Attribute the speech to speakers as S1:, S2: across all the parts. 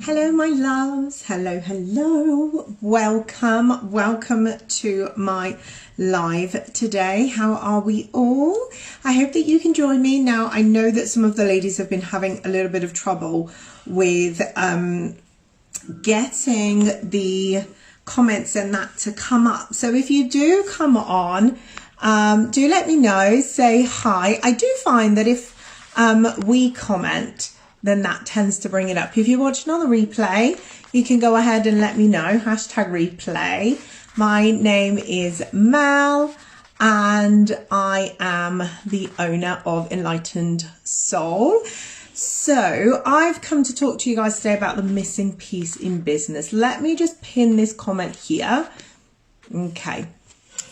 S1: Hello my loves, hello, welcome to my live today. How are we all? I hope that you can join me. Now I know that some of the ladies have been having a little bit of trouble with getting the comments and that to come up, so if you do come on, do let me know, say hi. I do find that if we comment, then that tends to bring it up. If you're watching on the replay, you can go ahead and let me know, #replay. My name is Mel and I am the owner of Enlightened Soul. So I've come to talk to you guys today about the missing piece in business. Let me just pin this comment here. Okay.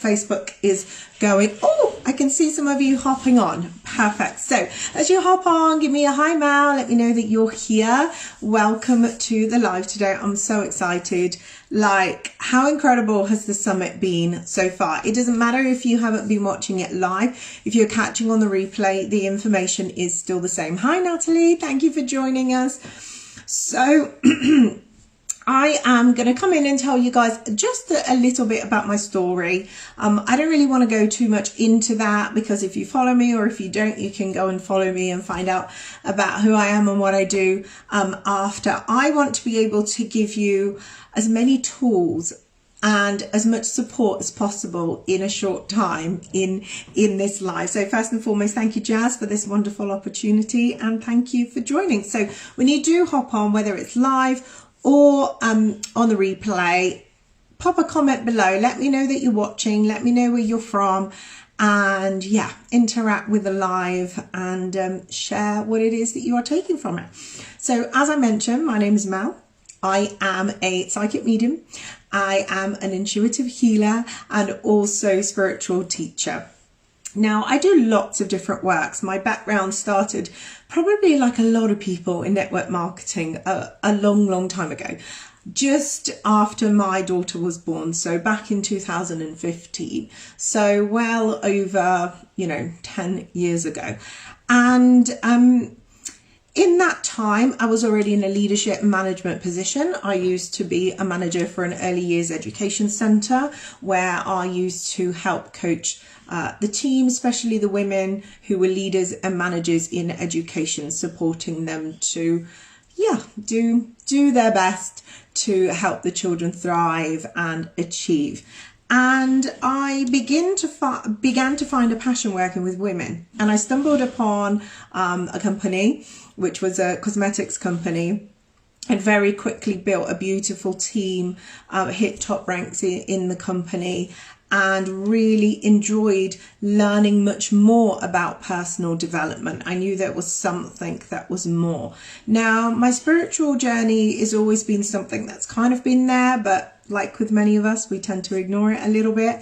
S1: Facebook is going, oh, I can see some of you hopping on. Perfect. So as you hop on, give me a hi, Mal. Let me know that you're here. Welcome to the live today. I'm so excited. Like, how incredible has the summit been so far? It doesn't matter if you haven't been watching it live. If you're catching on the replay, the information is still the same. Hi, Natalie. Thank you for joining us. So I am going to come in and tell you guys just a little bit about my story. I don't really want to go too much into that, because if you follow me, or if you don't, you can go and follow me and find out about who I am and what I do after. I want to be able to give you as many tools and as much support as possible in a short time in this live. So first and foremost, thank you, Jazz, for this wonderful opportunity, and thank you for joining. So when you do hop on, whether it's live or on the replay, pop a comment below. Let me know that you're watching. Let me know where you're from. And yeah, interact with the live and share what it is that you are taking from it. So as I mentioned, my name is Mel. I am a psychic medium. I am an intuitive healer and also spiritual teacher. Now, I do lots of different works. My background started probably like a lot of people in network marketing a long time ago, just after my daughter was born. So back in 2015. So well over, 10 years ago. And in that time, I was already in a leadership management position. I used to be a manager for an early years education centre, where I used to help coach the team, especially the women who were leaders and managers in education, supporting them to, do their best to help the children thrive and achieve. And I began to find a passion working with women, and I stumbled upon a company which was a cosmetics company, and very quickly built a beautiful team, hit top ranks in the company, and really enjoyed learning much more about personal development. I knew there was something that was more. Now, my spiritual journey has always been something that's kind of been there, but like with many of us, we tend to ignore it a little bit.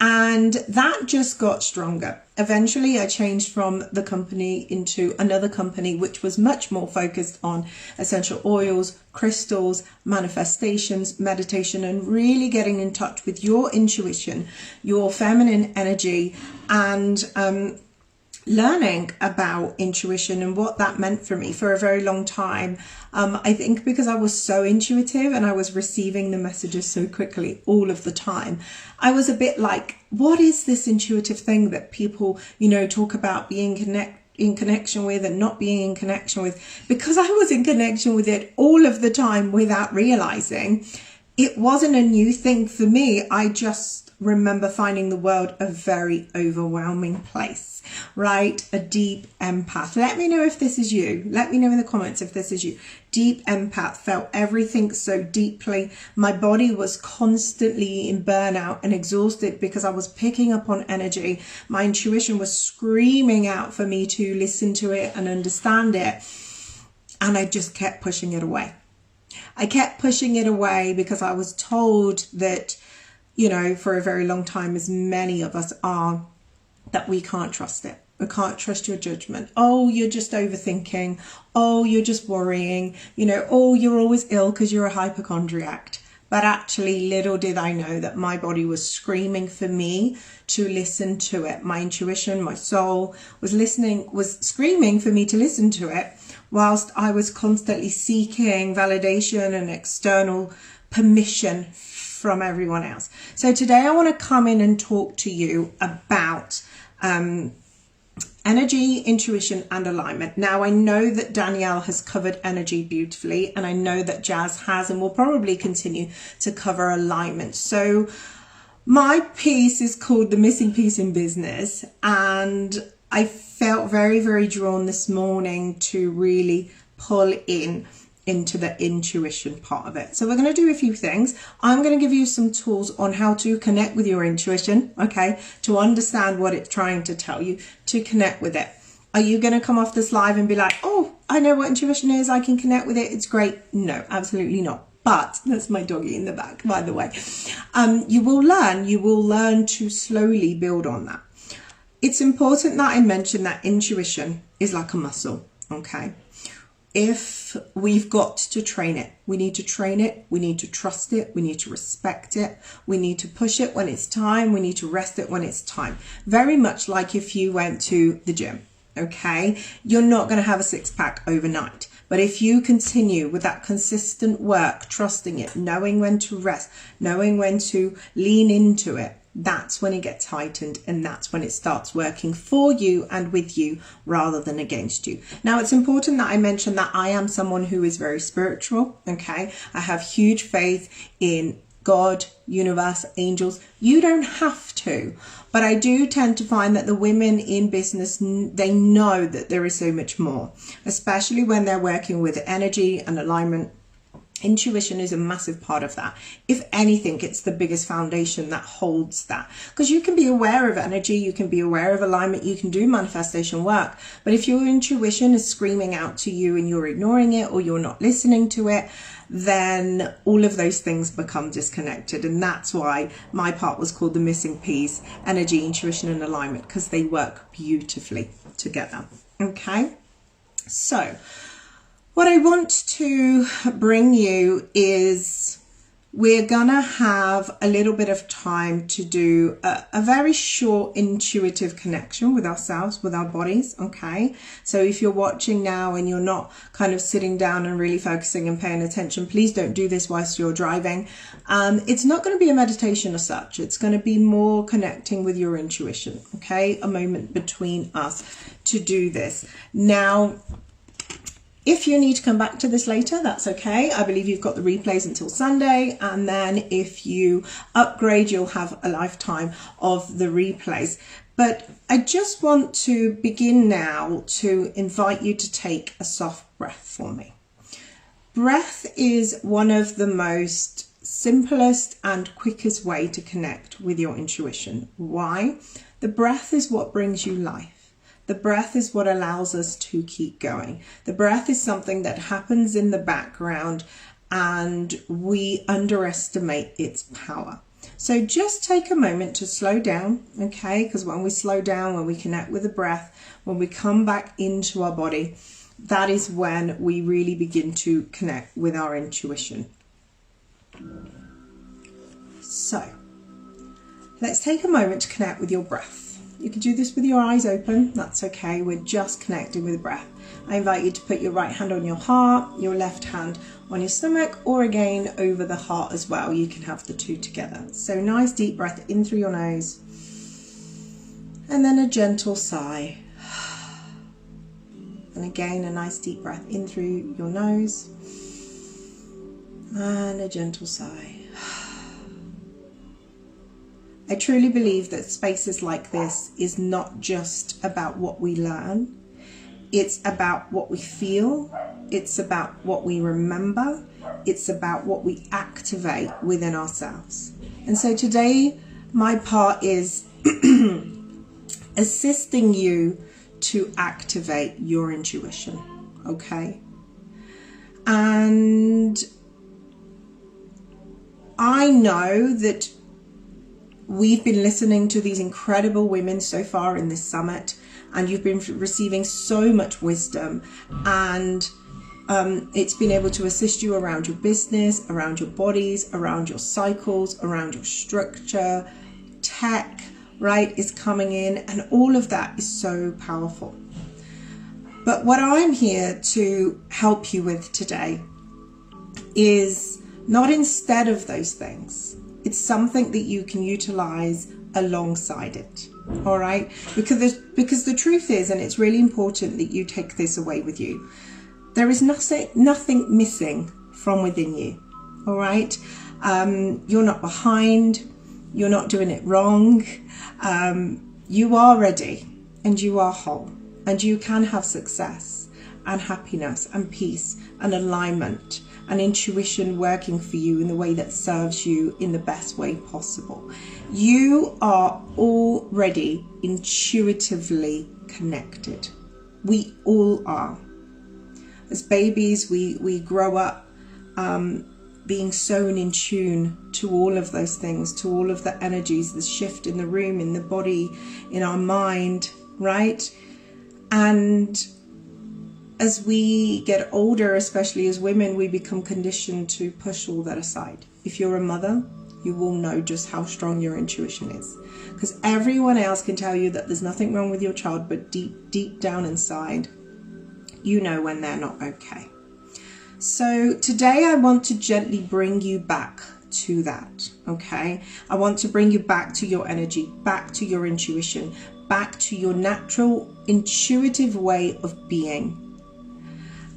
S1: And that just got stronger. Eventually, I changed from the company into another company, which was much more focused on essential oils, crystals, manifestations, meditation, and really getting in touch with your intuition, your feminine energy, and learning about intuition and what that meant for me for a very long time. I think because I was so intuitive and I was receiving the messages so quickly all of the time, I was a bit like, what is this intuitive thing that people, talk about being in connection with and not being in connection with? Because I was in connection with it all of the time without realizing. It wasn't a new thing for me. I just remember finding the world a very overwhelming place, right? A deep empath. Let me know if this is you. Let me know in the comments if this is you. Deep empath, felt everything so deeply. My body was constantly in burnout and exhausted because I was picking up on energy. My intuition was screaming out for me to listen to it and understand it. And I just kept pushing it away. I kept pushing it away because I was told that, for a very long time, as many of us are, that we can't trust it. We can't trust your judgment. Oh, you're just overthinking. Oh, you're just worrying. Oh, you're always ill because you're a hypochondriac. But actually, little did I know that my body was screaming for me to listen to it. My intuition, my soul was screaming for me to listen to it, whilst I was constantly seeking validation and external permission from everyone else. So today I want to come in and talk to you about energy, intuition, and alignment. Now, I know that Danielle has covered energy beautifully, and I know that Jazz has and will probably continue to cover alignment. So my piece is called The Missing Piece in Business, and I felt very, very drawn this morning to really pull into the intuition part of it. So we're going to do a few things. I'm going to give you some tools on how to connect with your intuition, okay, to understand what it's trying to tell you, to connect with it. Are you going to come off this live and be like, oh, I know what intuition is, I can connect with it, it's great? No, absolutely not. But that's my doggy in the back, by the way. You will learn to slowly build on that. It's important that I mention that intuition is like a muscle, okay? If we've got to train it, we need to train it, we need to trust it, we need to respect it, we need to push it when it's time, we need to rest it when it's time. Very much like if you went to the gym, okay? You're not going to have a six-pack overnight. But if you continue with that consistent work, trusting it, knowing when to rest, knowing when to lean into it, that's when it gets heightened, and that's when it starts working for you and with you rather than against you. Now, it's important that I mention that I am someone who is very spiritual, okay? I have huge faith in God, universe, angels. You don't have to, but I do tend to find that the women in business, they know that there is so much more, especially when they're working with energy and alignment. Intuition is a massive part of that. If anything, it's the biggest foundation that holds that, because you can be aware of energy, you can be aware of alignment, you can do manifestation work, but if your intuition is screaming out to you and you're ignoring it or you're not listening to it, then all of those things become disconnected. And that's why my part was called The Missing Piece: Energy, Intuition, and Alignment, because they work beautifully together. Okay, so what I want to bring you is we're gonna have a little bit of time to do a very short intuitive connection with ourselves, with our bodies, okay? So if you're watching now and you're not kind of sitting down and really focusing and paying attention, please don't do this whilst you're driving. It's not going to be a meditation as such. It's going to be more connecting with your intuition, okay? A moment between us to do this. Now, if you need to come back to this later, that's okay. I believe you've got the replays until Sunday. And then if you upgrade, you'll have a lifetime of the replays. But I just want to begin now to invite you to take a soft breath for me. Breath is one of the most simplest and quickest way to connect with your intuition. Why? The breath is what brings you life. The breath is what allows us to keep going. The breath is something that happens in the background and we underestimate its power. So just take a moment to slow down, okay? Because when we slow down, when we connect with the breath, when we come back into our body, that is when we really begin to connect with our intuition. So let's take a moment to connect with your breath. You can do this with your eyes open, that's okay. We're just connecting with the breath. I invite you to put your right hand on your heart, your left hand on your stomach, or again over the heart as well. You can have the two together. So nice deep breath in through your nose, and then a gentle sigh. And again, a nice deep breath in through your nose, and a gentle sigh. I truly believe that spaces like this is not just about what we learn. It's about what we feel. It's about what we remember. It's about what we activate within ourselves. And so today, my part is assisting you to activate your intuition, okay? And I know that we've been listening to these incredible women so far in this summit, and you've been receiving so much wisdom, and it's been able to assist you around your business, around your bodies, around your cycles, around your structure. Tech, right, is coming in, and all of that is so powerful. But what I'm here to help you with today is not instead of those things. It's something that you can utilize alongside it. All right? Because the truth is, and it's really important that you take this away with you, there is nothing missing from within you. All right? You're not behind. You're not doing it wrong. You are ready and you are whole, and you can have success and happiness and peace and alignment and intuition working for you in the way that serves you in the best way possible. You are already intuitively connected. We all are. As babies, we grow up being so in tune to all of those things, to all of the energies, the shift in the room, in the body, in our mind, right? And as we get older, especially as women, we become conditioned to push all that aside. If you're a mother, you will know just how strong your intuition is, because everyone else can tell you that there's nothing wrong with your child, but deep down inside, you know when they're not okay. So today I want to gently bring you back to that, okay? I want to bring you back to your energy, back to your intuition, back to your natural, intuitive way of being.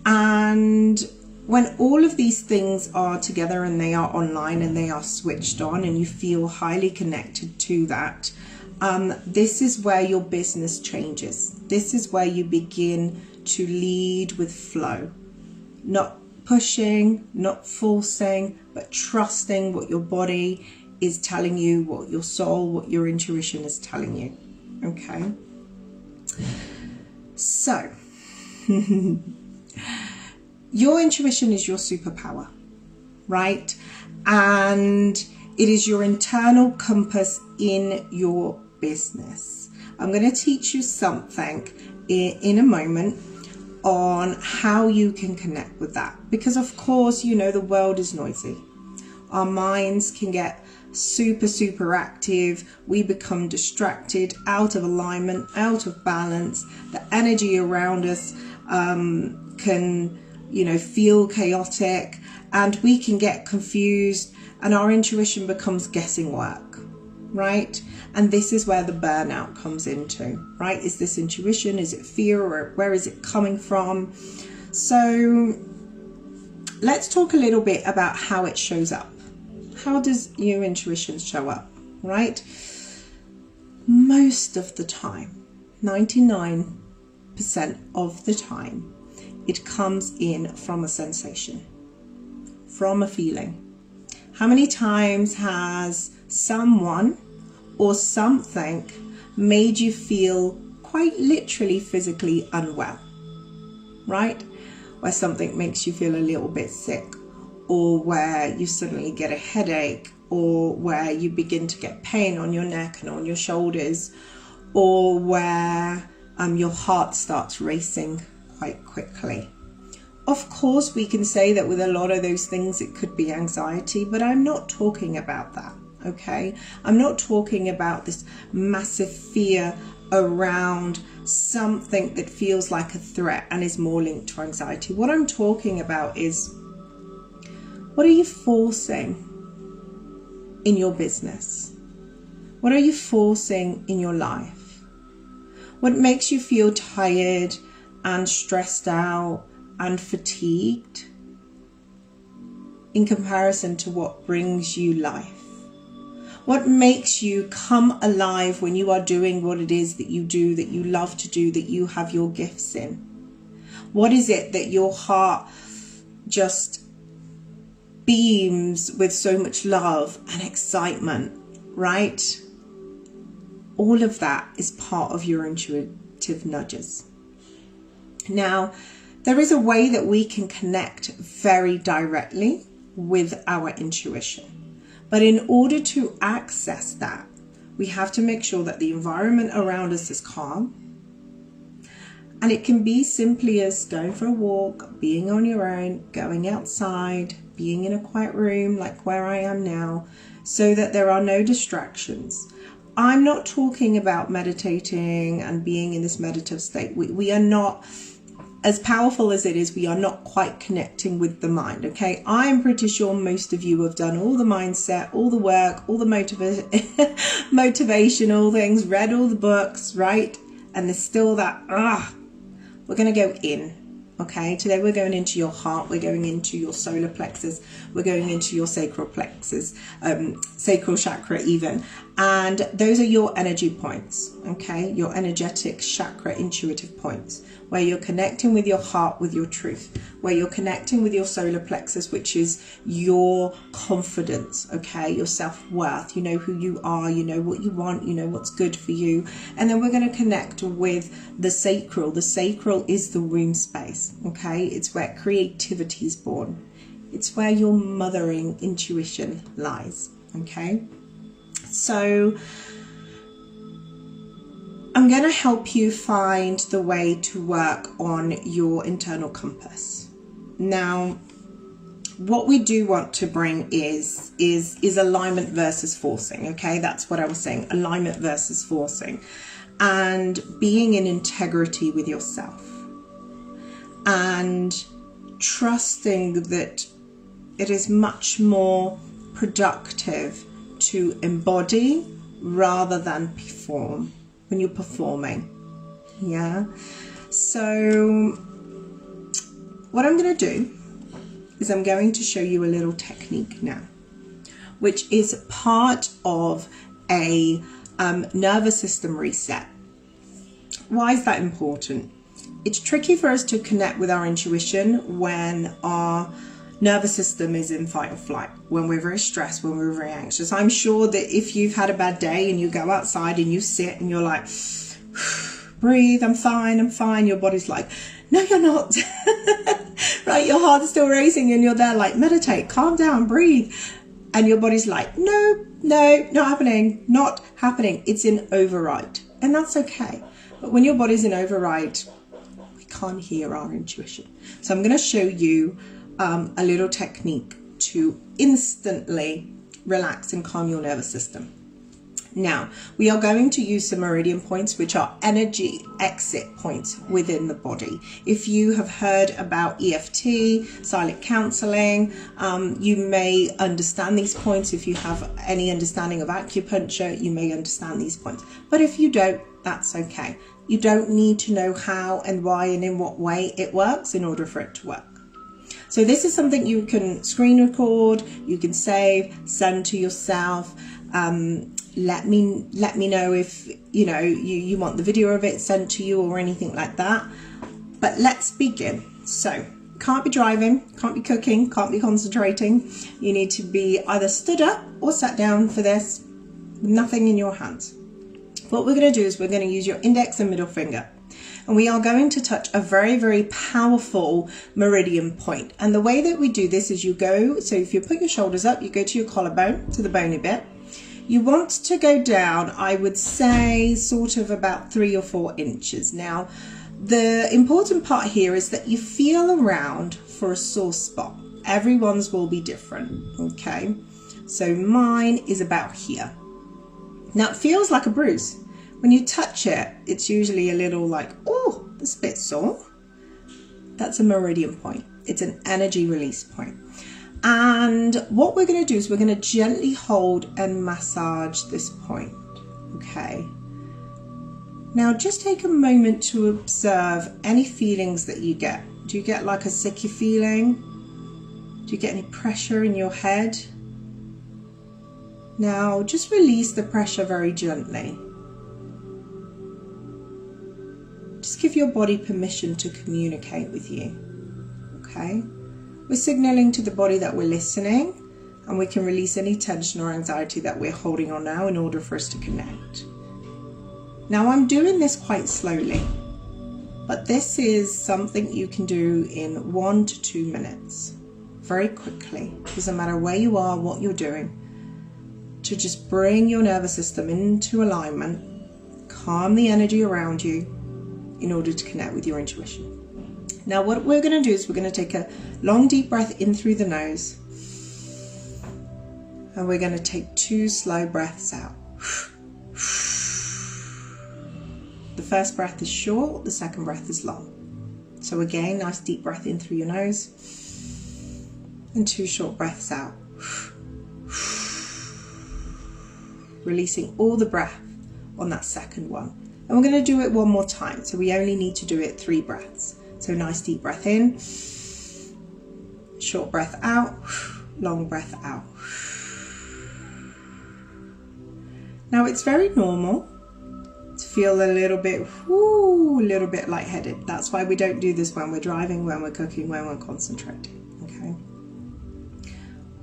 S1: And when all of these things are together and they are online and they are switched on and you feel highly connected to that, this is where your business changes. This is where you begin to lead with flow. Not pushing, not forcing, but trusting what your body is telling you, what your soul, what your intuition is telling you. Okay? So, your intuition is your superpower, right? And it is your internal compass in your business. I'm going to teach you something in a moment on how you can connect with that, because of course, you know, the world is noisy. Our minds can get super active. We become distracted, out of alignment, out of balance. The energy around us can, you know, feel chaotic, and we can get confused, and our intuition becomes guessing work, right? And this is where the burnout comes into, right? Is this intuition? Is it fear? Or where is it coming from? So let's talk a little bit about how it shows up. How does your intuition show up, right? Most of the time, 99% of the time, it comes in from a sensation, from a feeling. How many times has someone or something made you feel quite literally physically unwell, right? Where something makes you feel a little bit sick, or where you suddenly get a headache, or where you begin to get pain on your neck and on your shoulders, or where your heart starts racing quite quickly. Of course, we can say that with a lot of those things it could be anxiety, but I'm not talking about that. Okay, I'm not talking about this massive fear around something that feels like a threat and is more linked to anxiety. What I'm talking about is, what are you forcing in your business? What are you forcing in your life? What makes you feel tired and stressed out and fatigued in comparison to what brings you life? What makes you come alive when you are doing what it is that you do, that you love to do, that you have your gifts in? What is it that your heart just beams with so much love and excitement, right? All of that is part of your intuitive nudges. Now, there is a way that we can connect very directly with our intuition. But in order to access that, we have to make sure that the environment around us is calm. And it can be simply as going for a walk, being on your own, going outside, being in a quiet room like where I am now, so that there are no distractions. I'm not talking about meditating and being in this meditative state. We are not as powerful as it is, we are not quite connecting with the mind. Okay, I'm pretty sure most of you have done all the mindset, all the work, all the motivational things, read all the books, right? And there's still that, we're going to go in. Okay, today we're going into your heart, we're going into your solar plexus, we're going into your sacral plexus, sacral chakra even, and those are your energy points, okay, your energetic chakra intuitive points, where you're connecting with your heart, with your truth, where you're connecting with your solar plexus, which is your confidence, okay, your self-worth. You know who you are, you know what you want, you know what's good for you. And then we're going to connect with the sacral. The sacral is the womb space, okay, it's where creativity is born, it's where your mothering intuition lies. Okay, so I'm going to help you find the way to work on your internal compass. Now, what we do want to bring is alignment versus forcing. Okay, that's what I was saying, alignment versus forcing, and being in integrity with yourself and trusting that it is much more productive to embody rather than perform when you're performing. Yeah, so what I'm going to do is I'm going to show you a little technique now, which is part of a nervous system reset. Why is that important? It's tricky for us to connect with our intuition when our nervous system is in fight or flight, when we're very stressed, when we're very anxious. I'm sure that if you've had a bad day and you go outside and you sit and you're like, breathe, I'm fine, your body's like, no, you're not. Right, your heart's still racing and you're there like, meditate, calm down, breathe. And your body's like, no, not happening. It's in override. And that's okay. But when your body's in override, we can't hear our intuition. So I'm going to show you a little technique to instantly relax and calm your nervous system. Now, we are going to use some meridian points, which are energy exit points within the body. If you have heard about EFT, silent counseling, you may understand these points. If you have any understanding of acupuncture, you may understand these points. But if you don't, that's okay. You don't need to know how and why and in what way it works in order for it to work. So this is something you can screen record, you can save, send to yourself. Let me know if you want the video of it sent to you or anything like that. But let's begin. So can't be driving, can't be cooking, can't be concentrating. You need to be either stood up or sat down for this, with nothing in your hands. What we're going to do is we're going to use your index and middle finger. And we are going to touch a very, very powerful meridian point. And the way that we do this is you go, so if you put your shoulders up, you go to your collarbone, to the bony bit. You want to go down, I would say, sort of about 3 or 4 inches. Now, the important part here is that you feel around for a sore spot. Everyone's will be different, okay? So mine is about here. Now, it feels like a bruise. When you touch it, it's usually a little like, oh, that's a bit sore. That's a meridian point. It's an energy release point. And what we're going to do is we're going to gently hold and massage this point. Okay. Now just take a moment to observe any feelings that you get. Do you get like a sicky feeling? Do you get any pressure in your head? Now just release the pressure very gently. Just give your body permission to communicate with you, okay? We're signaling to the body that we're listening, and we can release any tension or anxiety that we're holding on now in order for us to connect. Now I'm doing this quite slowly, but this is something you can do in 1 to 2 minutes, very quickly. Doesn't matter where you are, what you're doing, to just bring your nervous system into alignment, calm the energy around you, in order to connect with your intuition. Now what we're going to do is we're going to take a long deep breath in through the nose, and we're going to take 2 slow breaths out. The first breath is short, the second breath is long. So again, nice deep breath in through your nose and 2 short breaths out. Releasing all the breath on that second one. And we're going to do it one more time. So we only need to do it 3 breaths. So nice deep breath in, short breath out, long breath out. Now it's very normal to feel a little bit lightheaded. That's why we don't do this when we're driving, when we're cooking, when we're concentrating, okay?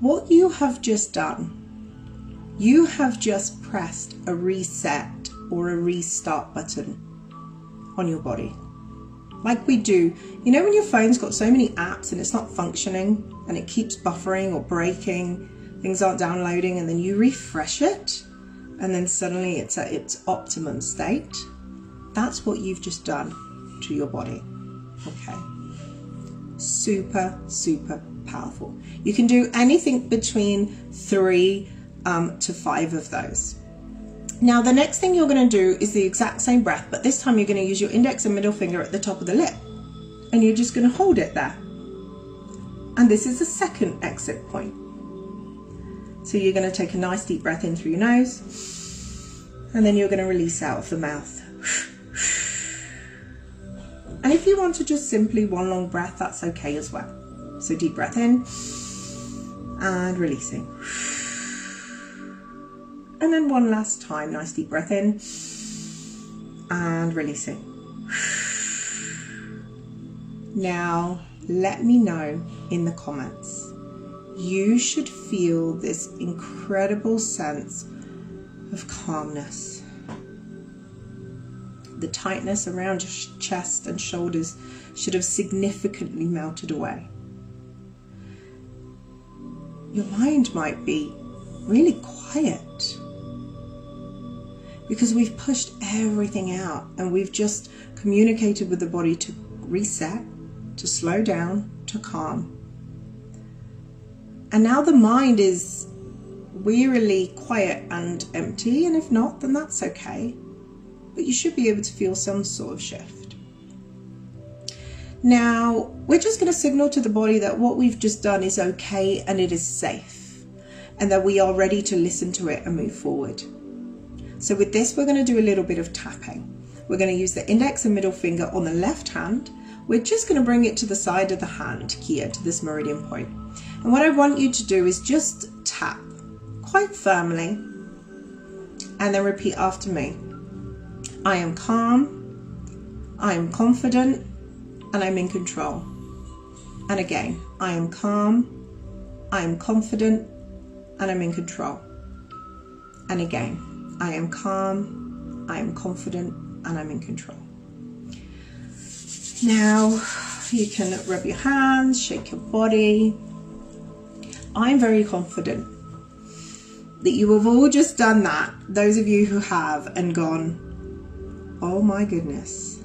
S1: What you have just done, you have just pressed a reset or a restart button on your body. Like we do, you know when your phone's got so many apps and it's not functioning and it keeps buffering or breaking, things aren't downloading, and then you refresh it and then suddenly it's at its optimum state? That's what you've just done to your body, okay? Super, super powerful. You can do anything between 3 to 5 of those. Now the next thing you're going to do is the exact same breath, but this time you're going to use your index and middle finger at the top of the lip, and you're just going to hold it there. And this is the second exit point. So you're going to take a nice deep breath in through your nose, and then you're going to release out of the mouth. And if you want to just simply one long breath, that's okay as well. So deep breath in and releasing. And then one last time, nice deep breath in and releasing. Now, let me know in the comments. You should feel this incredible sense of calmness. The tightness around your chest and shoulders should have significantly melted away. Your mind might be really quiet because we've pushed everything out and we've just communicated with the body to reset, to slow down, to calm. And now the mind is wearily quiet and empty, and if not, then that's okay. But you should be able to feel some sort of shift. Now, we're just going to signal to the body that what we've just done is okay and it is safe, and that we are ready to listen to it and move forward. So with this, we're going to do a little bit of tapping. We're going to use the index and middle finger on the left hand. We're just going to bring it to the side of the hand here, to this meridian point. And what I want you to do is just tap quite firmly and then repeat after me. I am calm, I am confident, and I'm in control. And again, I am calm, I am confident, and I'm in control. And again, I am calm, I am confident, and I'm in control. Now, you can rub your hands, shake your body. I'm very confident that you have all just done that, those of you who have, and gone, oh my goodness,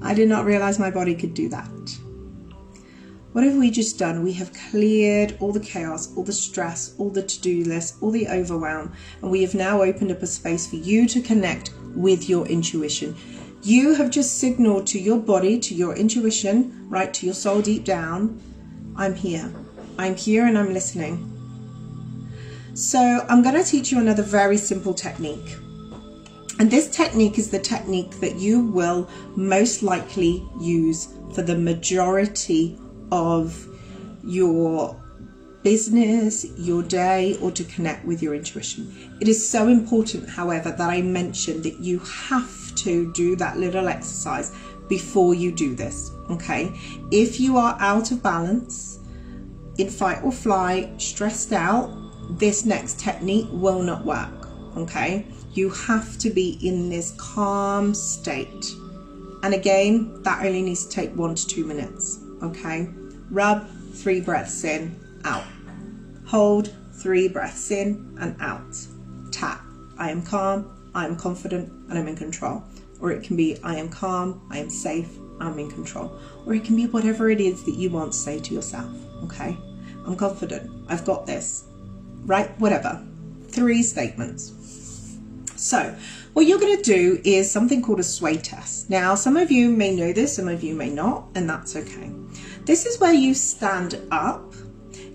S1: I did not realize my body could do that. What have we just done? We have cleared all the chaos, all the stress, all the to-do list, all the overwhelm, and we have now opened up a space for you to connect with your intuition. You have just signaled to your body, to your intuition, right, to your soul deep down, I'm here. I'm here and I'm listening. So I'm going to teach you another very simple technique. And this technique is the technique that you will most likely use for the majority of your business, your day, or to connect with your intuition. It is so important, however, that I mention that you have to do that little exercise before you do this, okay? If you are out of balance, in fight or flight, stressed out, this next technique will not work, okay? You have to be in this calm state. And again, that only needs to take 1 to 2 minutes, okay? Rub, 3 breaths in, out. Hold, 3 breaths in and out. Tap, I am calm, I am confident, and I'm in control. Or it can be, I am calm, I am safe, I'm in control. Or it can be whatever it is that you want to say to yourself, okay? I'm confident, I've got this, right? Whatever. 3 statements. So what you're going to do is something called a sway test. Now, some of you may know this, some of you may not, and that's okay. This is where you stand up.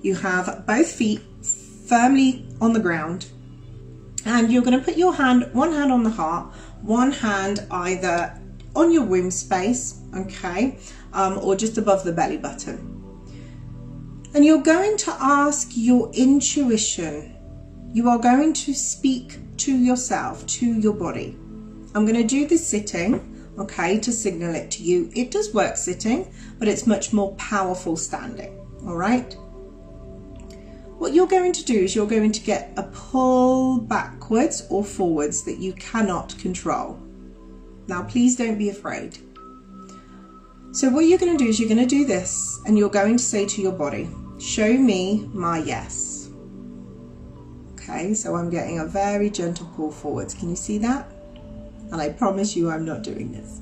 S1: You have both feet firmly on the ground, and you're going to put your one hand on the heart, one hand either on your womb space, okay, or just above the belly button. And you're going to ask your intuition. You are going to speak to yourself, to your body. I'm going to do this sitting, okay, to signal it to you. It does work sitting, but it's much more powerful standing, all right? What you're going to do is you're going to get a pull backwards or forwards that you cannot control. Now, please don't be afraid. So what you're going to do is you're going to do this, and you're going to say to your body, show me my yes. Okay, so I'm getting a very gentle pull forwards. Can you see that? And I promise you I'm not doing this.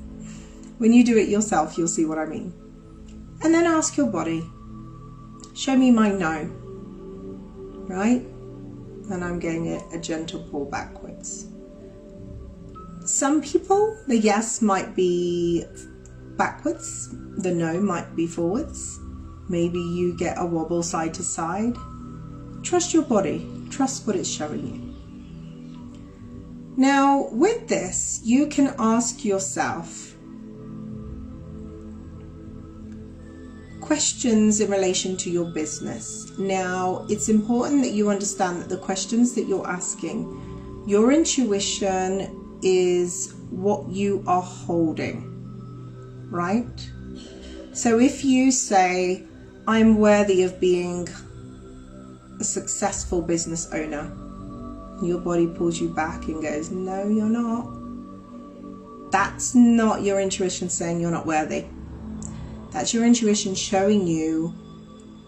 S1: When you do it yourself, you'll see what I mean. And then ask your body, show me my no. Right? And I'm getting a gentle pull backwards. Some people, the yes might be backwards, the no might be forwards. Maybe you get a wobble side to side. Trust your body, trust what it's showing you. Now, with this, you can ask yourself questions in relation to your business. Now, it's important that you understand that the questions that you're asking, your intuition is what you are holding, right? So if you say, I'm worthy of being a successful business owner, your body pulls you back and goes, no, you're not. That's not your intuition saying you're not worthy. That's your intuition showing you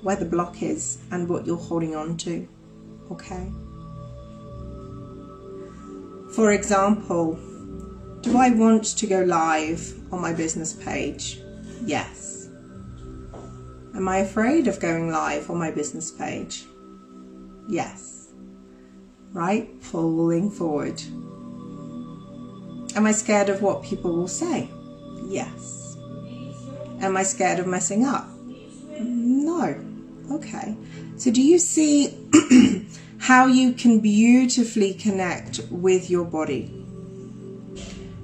S1: where the block is and what you're holding on to, okay? For example, do I want to go live on my business page? Yes. Am I afraid of going live on my business page? Yes. Right? Pulling forward. Am I scared of what people will say? Yes. Am I scared of messing up? No. Okay. So do you see how you can beautifully connect with your body?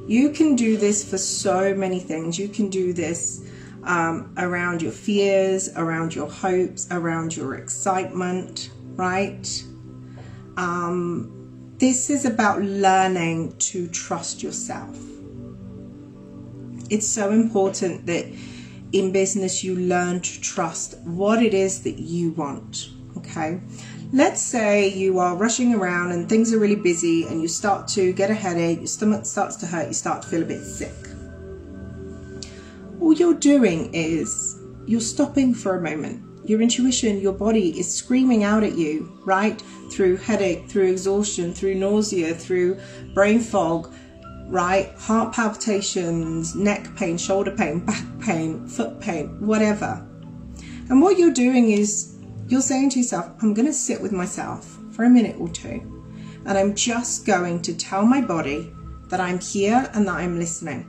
S1: You can do this for so many things. You can do this around your fears, around your hopes, around your excitement, right? This is about learning to trust yourself. It's so important that in business you learn to trust what it is that you want, okay? Let's say you are rushing around and things are really busy and you start to get a headache, your stomach starts to hurt, you start to feel a bit sick. All you're doing is you're stopping for a moment. Your intuition, your body is screaming out at you, right? Through headache, through exhaustion, through nausea, through brain fog, right? Heart palpitations, neck pain, shoulder pain, back pain, foot pain, whatever. And what you're doing is you're saying to yourself, I'm going to sit with myself for a minute or two, and I'm just going to tell my body that I'm here and that I'm listening.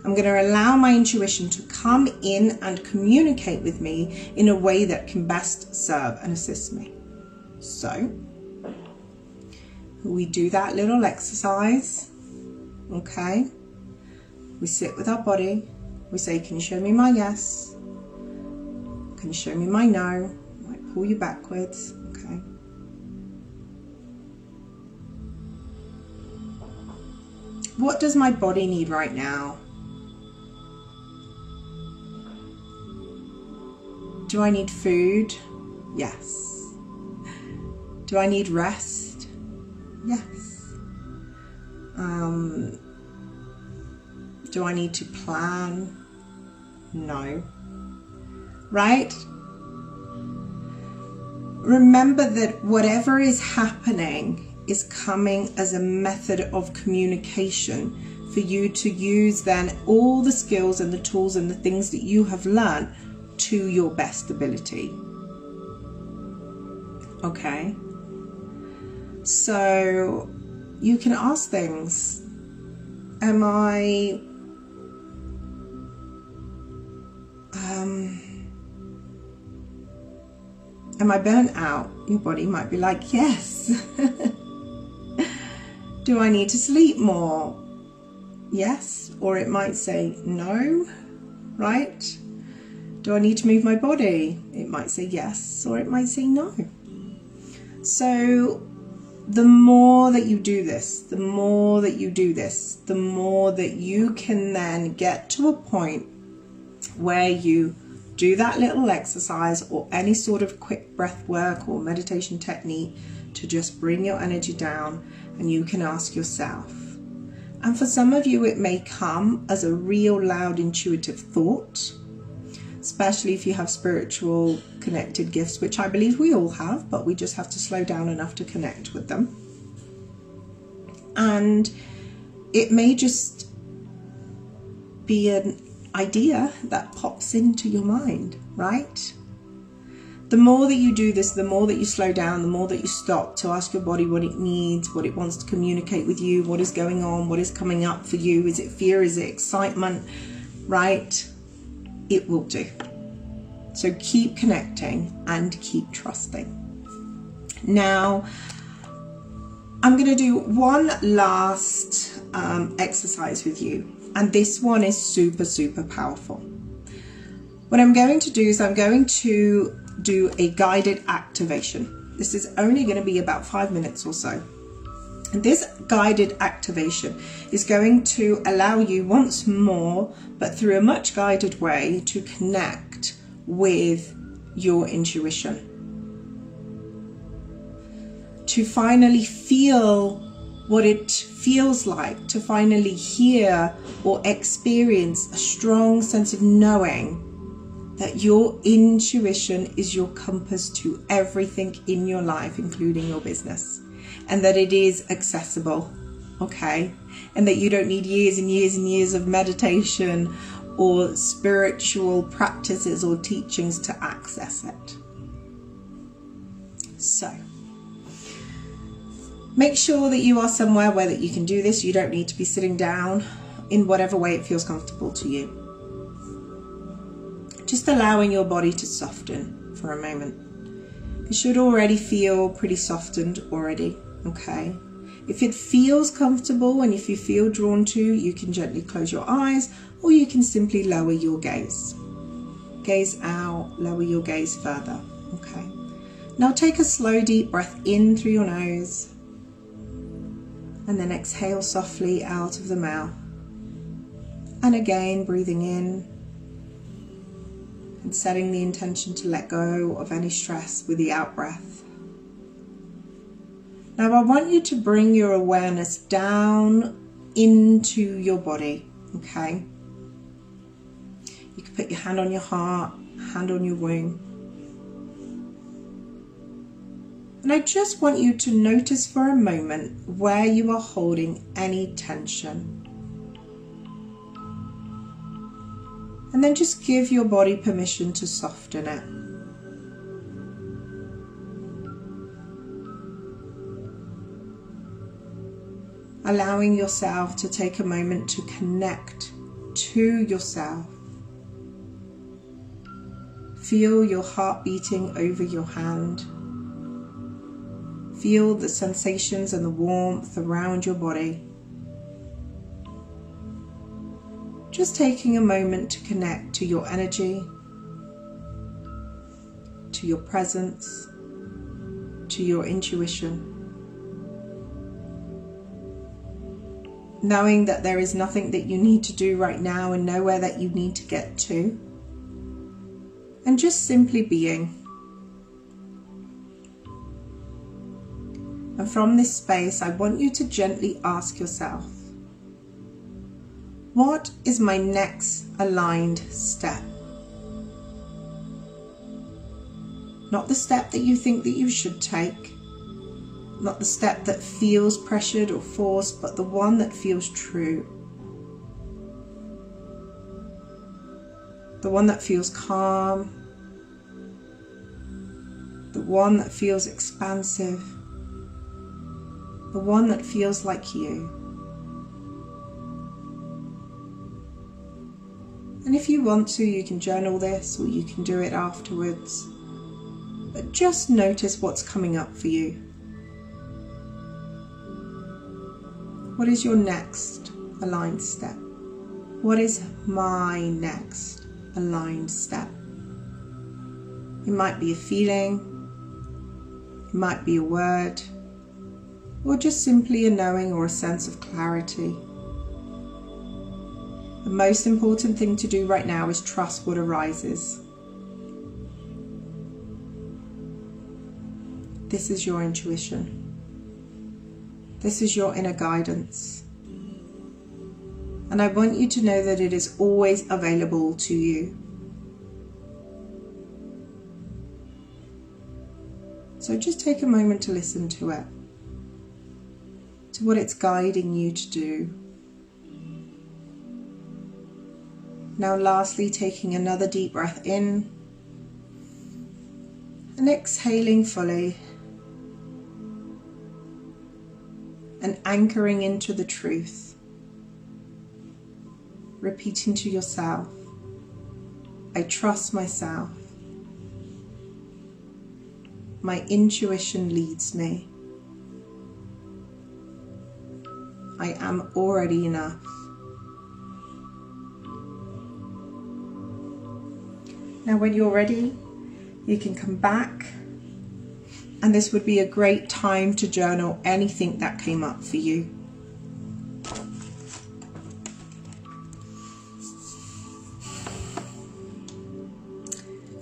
S1: I'm going to allow my intuition to come in and communicate with me in a way that can best serve and assist me. So we do that little exercise, okay? We sit with our body. We say, can you show me my yes? Can you show me my no? I might pull you backwards, okay? What does my body need right now? Do I need food? Yes. Do I need rest? Yes. Do I need to plan? No. Right? Remember that whatever is happening is coming as a method of communication for you to use then all the skills and the tools and the things that you have learned to your best ability. Okay? So you can ask things. Am I burnt out? Your body might be like, yes. Do I need to sleep more? Yes. Or it might say no, right? Do I need to move my body? It might say yes, or it might say no. So the more that you do this, the more that you do this, the more that you can then get to a point where you do that little exercise or any sort of quick breath work or meditation technique to just bring your energy down, and you can ask yourself. And for some of you, it may come as a real loud intuitive thought, especially if you have spiritual connected gifts, which I believe we all have, but we just have to slow down enough to connect with them. And it may just be an idea that pops into your mind, right? The more that you do this, the more that you slow down, the more that you stop to ask your body what it needs, what it wants to communicate with you, what is going on, what is coming up for you. Is it fear? Is it excitement? Right? It will do. So keep connecting and keep trusting. Now, I'm going to do one last exercise with you. And this one is super, super powerful. What I'm going to do is I'm going to do a guided activation. This is only going to be about 5 minutes or so. And this guided activation is going to allow you once more, but through a much guided way, to connect with your intuition. To finally feel what it feels like, to finally hear or experience a strong sense of knowing that your intuition is your compass to everything in your life, including your business, and that it is accessible, okay? And that you don't need years and years and years of meditation or spiritual practices or teachings to access it. So, make sure that you are somewhere where that you can do this. You don't need to be sitting down, in whatever way it feels comfortable to you. Just allowing your body to soften for a moment. It should already feel pretty softened already, okay? If it feels comfortable and if you feel drawn to, you can gently close your eyes, or you can simply lower your gaze. Gaze out, lower your gaze further, okay? Now take a slow deep breath in through your nose, and then exhale softly out of the mouth. And again, breathing in and setting the intention to let go of any stress with the out breath. Now I want you to bring your awareness down into your body, okay? You can put your hand on your heart, hand on your womb. And I just want you to notice for a moment where you are holding any tension. And then just give your body permission to soften it. Allowing yourself to take a moment to connect to yourself. Feel your heart beating over your hand. Feel the sensations and the warmth around your body. Just taking a moment to connect to your energy, to your presence, to your intuition. Knowing that there is nothing that you need to do right now and nowhere that you need to get to. And just simply being. And from this space, I want you to gently ask yourself, what is my next aligned step? Not the step that you think that you should take, not the step that feels pressured or forced, but the one that feels true. The one that feels calm, the one that feels expansive, the one that feels like you. And if you want to, you can journal this or you can do it afterwards. But just notice what's coming up for you. What is your next aligned step? What is my next aligned step? It might be a feeling, it might be a word, or just simply a knowing or a sense of clarity. The most important thing to do right now is trust what arises. This is your intuition. This is your inner guidance. And I want you to know that it is always available to you. So just take a moment to listen to it, to what it's guiding you to do. Now lastly, taking another deep breath in and exhaling fully and anchoring into the truth, repeating to yourself, I trust myself. My intuition leads me. I am already enough. Now when you're ready, you can come back, and this would be a great time to journal anything that came up for you.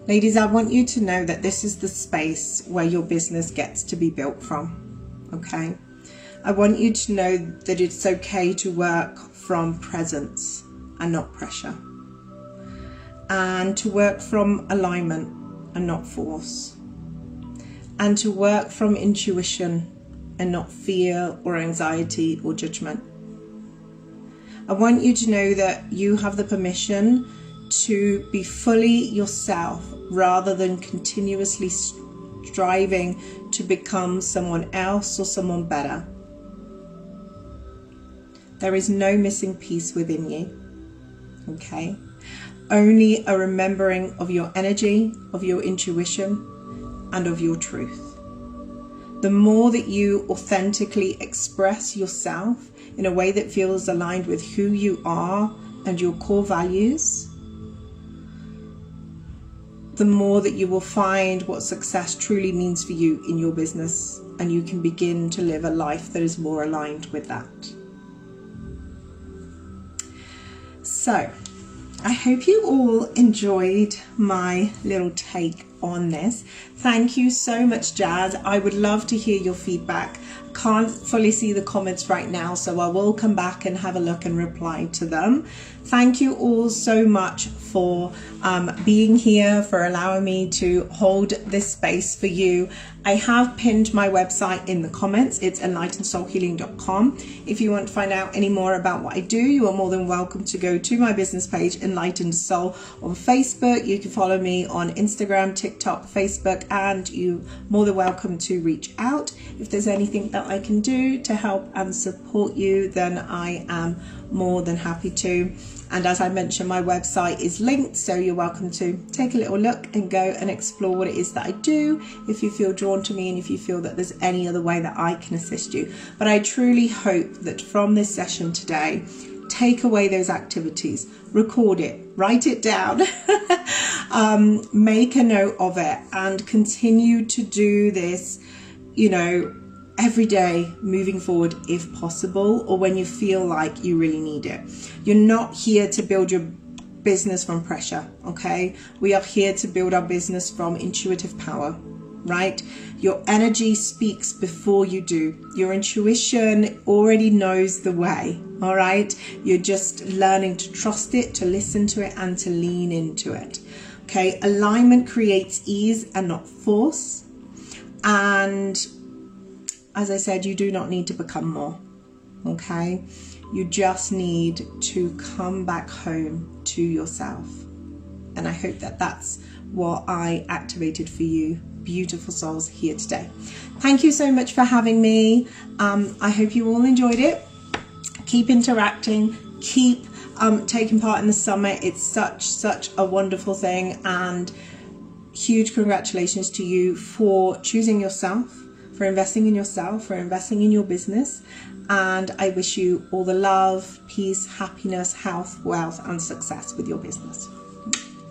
S1: Ladies, I want you to know that this is the space where your business gets to be built from, okay? I want you to know that it's okay to work from presence and not pressure, and to work from alignment and not force, and to work from intuition and not fear or anxiety or judgment. I want you to know that you have the permission to be fully yourself rather than continuously striving to become someone else or someone better. There is no missing piece within you, okay? Only a remembering of your energy, of your intuition, and of your truth. The more that you authentically express yourself in a way that feels aligned with who you are and your core values, the more that you will find what success truly means for you in your business, and you can begin to live a life that is more aligned with that. So, I hope you all enjoyed my little take on this. Thank you so much, Jazz. I would love to hear your feedback. Can't fully see the comments right now, so I will come back and have a look and reply to them. Thank you all so much for being here, for allowing me to hold this space for you. I have pinned my website in the comments. It's enlightenedsoulhealing.com. If you want to find out any more about what I do, you are more than welcome to go to my business page, Enlightened Soul, on Facebook. You can follow me on Instagram, TikTok, Facebook, and you're more than welcome to reach out. If there's anything that I can do to help and support you, then I am more than happy to. And as I mentioned, my website is linked, so you're welcome to take a little look and go and explore what it is that I do, if you feel drawn to me and if you feel that there's any other way that I can assist you. But I truly hope that from this session today, take away those activities, record it, write it down, make a note of it, and continue to do this, you know, every day moving forward if possible, or when you feel like you really need it. You're not here to build your business from pressure, okay? We are here to build our business from intuitive power, right? Your energy speaks before you do. Your intuition already knows the way, all right? You're just learning to trust it, to listen to it, and to lean into it, okay? Alignment creates ease and not force. And as I said, you do not need to become more, okay? You just need to come back home to yourself. And I hope that that's what I activated for you, beautiful souls here today. Thank you so much for having me. I hope you all enjoyed it. Keep interacting, keep taking part in the summit. It's such a wonderful thing, and huge congratulations to you for choosing yourself, for investing in yourself, for investing in your business. And I wish you all the love, peace, happiness, health, wealth, and success with your business.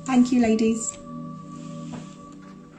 S1: Thank you, ladies.